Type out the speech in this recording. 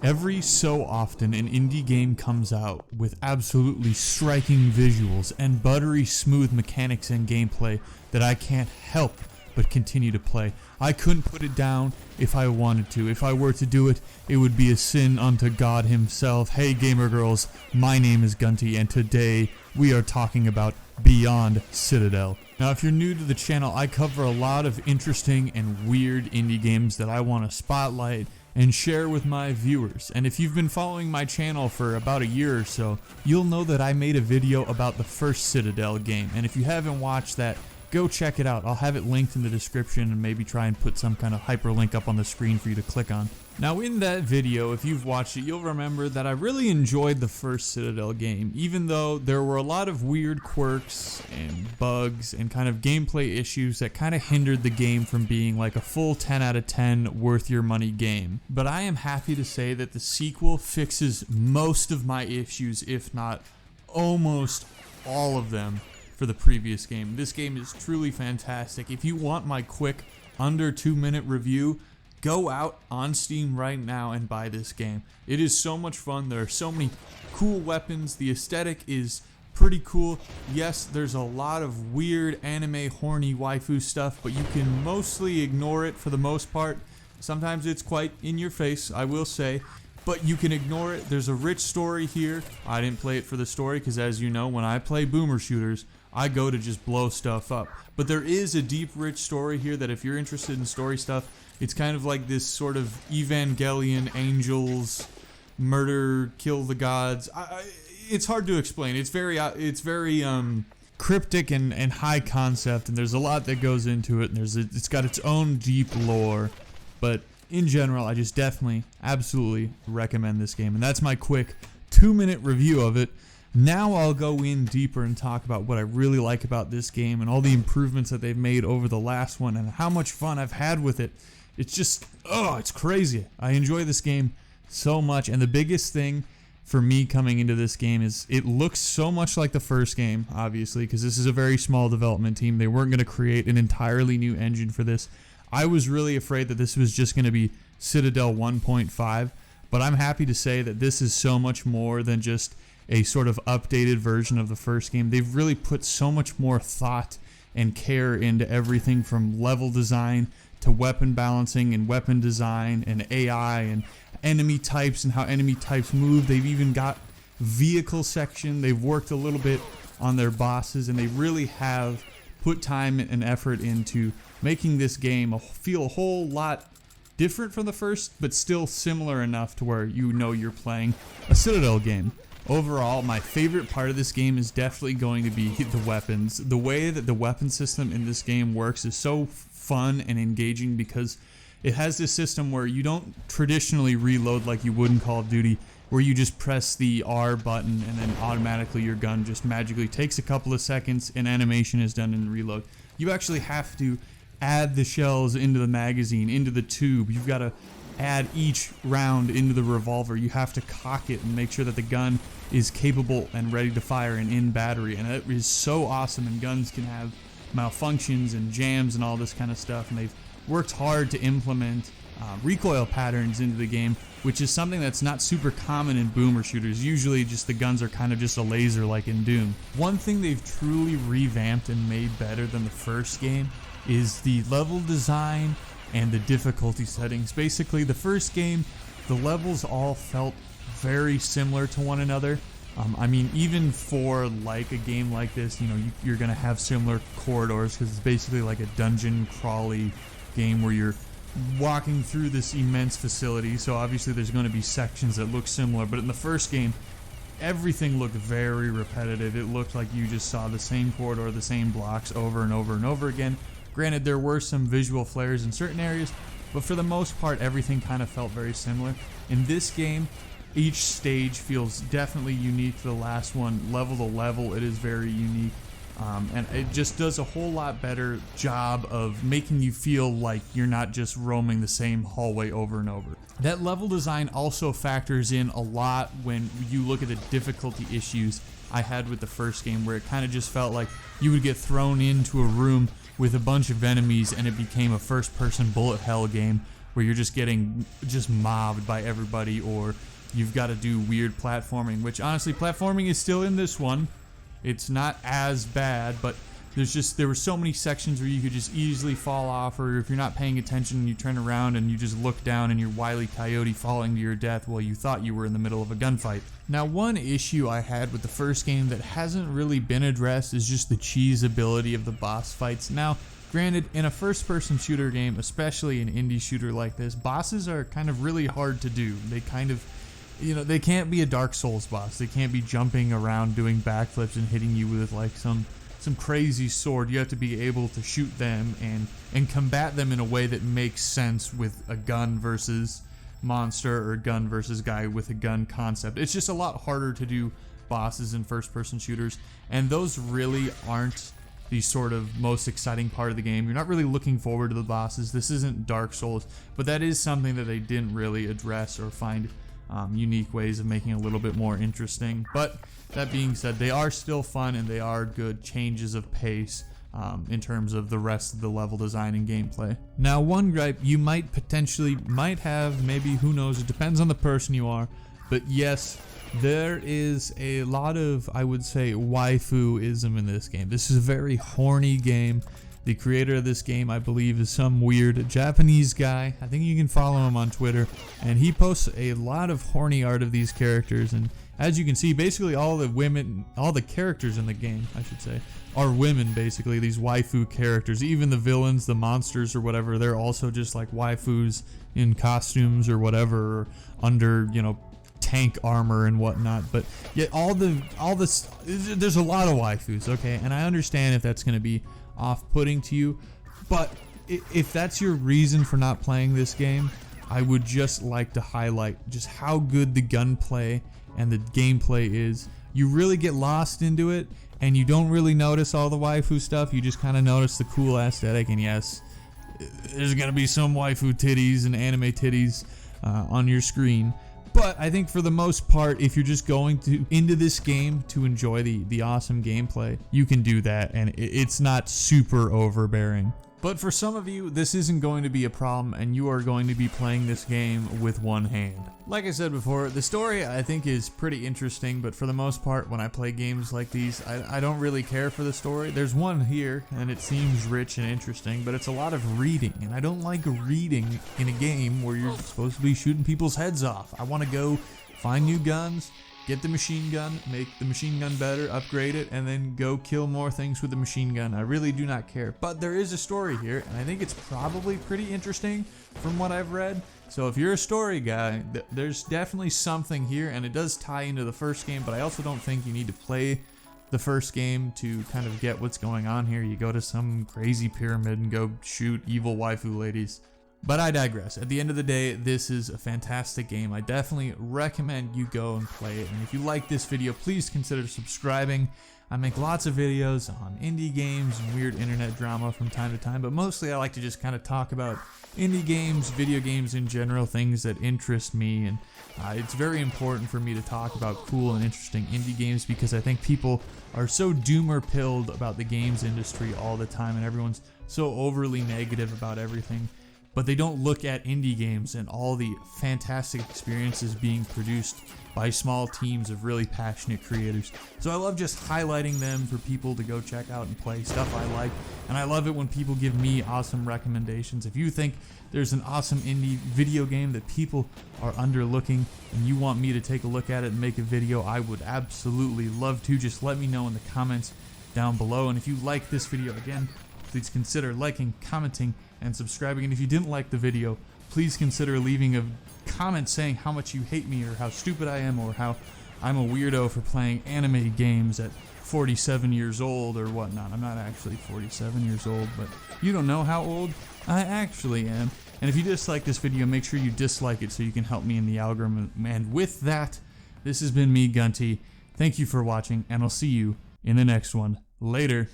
Every so often, an indie game comes out with absolutely striking visuals and buttery smooth mechanics and gameplay that I can't help but continue to play. I couldn't put it down if I wanted to. If I were to do it, it would be a sin unto God himself. Hey gamer girls, my name is Gunty, and today we are talking about Beyond Citadel. Now, if you're new to the channel, I cover a lot of interesting and weird indie games that I want to spotlight and share with my viewers. And if you've been following my channel for about a year or so, you'll know that I made a video about the first Citadel game. And if you haven't watched that, go check it out. I'll have it linked in the description and maybe try and put some kind of hyperlink up on the screen for you to click on. Now in that video, if you've watched it, you'll remember that I really enjoyed the first Citadel game, even though there were a lot of weird quirks and bugs and kind of gameplay issues that kind of hindered the game from being like a full 10 out of 10 worth your money game. But I am happy to say that the sequel fixes most of my issues, if not almost all of them, for the previous game. This game is truly fantastic. If you want my quick under 2-minute review, go out on Steam right now and buy this game. It is so much fun. There are so many cool weapons. The aesthetic is pretty cool. Yes, there's a lot of weird anime horny waifu stuff, but you can mostly ignore it for the most part. Sometimes it's quite in your face, I will say, but you can ignore it. There's a rich story here. I didn't play it for the story because, as you know, when I play boomer shooters, I go to just blow stuff up. But there is a deep, rich story here that if you're interested in story stuff, it's kind of like this sort of evangelion, angels, murder, kill the gods. It's hard to explain. It's very cryptic and high concept, and there's a lot that goes into it, and it's got its own deep lore. But in general, I just definitely, absolutely recommend this game, and that's my quick 2-minute review of it. Now I'll go in deeper and talk about what I really like about this game and all the improvements that they've made over the last one and how much fun I've had with it. It's just, it's crazy. I enjoy this game so much, and the biggest thing for me coming into this game is it looks so much like the first game, obviously, because this is a very small development team. They weren't going to create an entirely new engine for this. I was really afraid that this was just going to be Citadel 1.5, but I'm happy to say that this is so much more than just a sort of updated version of the first game. They've really put so much more thought and care into everything from level design to weapon balancing and weapon design and AI and enemy types and how enemy types move. They've even got vehicle section. They've worked a little bit on their bosses, and they really have put time and effort into making this game feel a whole lot different from the first, but still similar enough to where you know you're playing a Citadel game. Overall, my favorite part of this game is definitely going to be the weapons. The way that the weapon system in this game works is so fun and engaging because it has this system where you don't traditionally reload like you would in Call of Duty, where you just press the R button and then automatically your gun just magically takes a couple of seconds and animation is done in reload. You actually have to add the shells into the magazine, into the tube. You've got to add each round into the revolver. You have to cock it and make sure that the gun is capable and ready to fire and in battery, and it is so awesome. And guns can have malfunctions and jams and all this kind of stuff, and they've worked hard to implement recoil patterns into the game, which is something that's not super common in boomer shooters. Usually just the guns are kind of just a laser like in Doom. One thing they've truly revamped and made better than the first game is the level design and the difficulty settings. Basically, the first game, the levels all felt very similar to one another. I mean, even for like a game like this, you know, you're gonna have similar corridors because it's basically like a dungeon crawly game where you're walking through this immense facility. So obviously there's going to be sections that look similar, but in the first game, everything looked very repetitive. It looked like you just saw the same corridor, the same blocks over and over and over again. Granted, there were some visual flares in certain areas, but for the most part, everything kind of felt very similar. In this game, each stage feels definitely unique to the last one. Level to level, it is very unique. And it just does a whole lot better job of making you feel like you're not just roaming the same hallway over and over. That level design also factors in a lot when you look at the difficulty issues I had with the first game, where it kind of just felt like you would get thrown into a room with a bunch of enemies and it became a first-person bullet hell game where you're just getting mobbed by everybody, or you've got to do weird platforming, which honestly, platforming is still in this one. It's not as bad, but there were so many sections where you could just easily fall off, or if you're not paying attention and you turn around and you just look down and you're Wile E. Coyote falling to your death while you thought you were in the middle of a gunfight. Now, one issue I had with the first game that hasn't really been addressed is just the cheesability of the boss fights. Now, granted, in a first-person shooter game, especially an indie shooter like this, bosses are kind of really hard to do. They kind of, they can't be a Dark Souls boss. They can't be jumping around doing backflips and hitting you with like some crazy sword. You have to be able to shoot them and combat them in a way that makes sense with a gun versus monster, or a gun versus guy with a gun concept. It's just a lot harder to do bosses in first-person shooters, and those really aren't the sort of most exciting part of the game. You're not really looking forward to the bosses. This isn't Dark Souls, but that is something that they didn't really address or find unique ways of making a little bit more interesting. But that being said, they are still fun, and they are good changes of pace in terms of the rest of the level design and gameplay. Now, one gripe you might have, maybe, who knows, it depends on the person you are, but yes, there is a lot of, I would say, waifu-ism in this game. This is a very horny game. The creator of this game, I believe, is some weird Japanese guy. I think you can follow him on Twitter, and he posts a lot of horny art of these characters. And as you can see, basically all the characters in the game, I should say, are women, basically, these waifu characters. Even the villains, the monsters or whatever, they're also just like waifus in costumes or whatever, or under, tank armor and whatnot. But yet there's a lot of waifus, okay? And I understand if that's going to be off-putting to you, but if that's your reason for not playing this game, I would just like to highlight just how good the gunplay and the gameplay is. You really get lost into it, and you don't really notice all the waifu stuff. You just kind of notice the cool aesthetic, and yes, there's gonna be some waifu titties and anime titties on your screen. But I think for the most part, if you're just going into this game to enjoy the awesome gameplay, you can do that, and it's not super overbearing. But for some of you, this isn't going to be a problem, and you are going to be playing this game with one hand. Like I said before, the story I think is pretty interesting, but for the most part, when I play games like these, I don't really care for the story. There's one here, and it seems rich and interesting, but it's a lot of reading, and I don't like reading in a game where you're supposed to be shooting people's heads off. I want to go find new guns, get the machine gun, make the machine gun better, upgrade it, and then go kill more things with the machine gun. I really do not care. But there is a story here, and I think it's probably pretty interesting from what I've read. So if you're a story guy, there's definitely something here, and it does tie into the first game, but I also don't think you need to play the first game to kind of get what's going on here. You go to some crazy pyramid and go shoot evil waifu ladies. But I digress. At the end of the day, this is a fantastic game. I definitely recommend you go and play it. And if you like this video, please consider subscribing. I make lots of videos on indie games and weird internet drama from time to time, but mostly I like to just kind of talk about indie games, video games in general, things that interest me. And it's very important for me to talk about cool and interesting indie games, because I think people are so doomer-pilled about the games industry all the time, and everyone's so overly negative about everything. But they don't look at indie games and all the fantastic experiences being produced by small teams of really passionate creators. So I love just highlighting them for people to go check out and play stuff I like. And I love it when people give me awesome recommendations. If you think there's an awesome indie video game that people are underlooking and you want me to take a look at it and make a video, I would absolutely love to. Just let me know in the comments down below. And if you like this video, again, please consider liking, commenting, and subscribing. And if you didn't like the video, please consider leaving a comment saying how much you hate me, or how stupid I am, or how I'm a weirdo for playing anime games at 47 years old or whatnot. I'm not actually 47 years old, but you don't know how old I actually am. And if you dislike this video, make sure you dislike it so you can help me in the algorithm. And with that, this has been me, Gunty. Thank you for watching, and I'll see you in the next one. Later.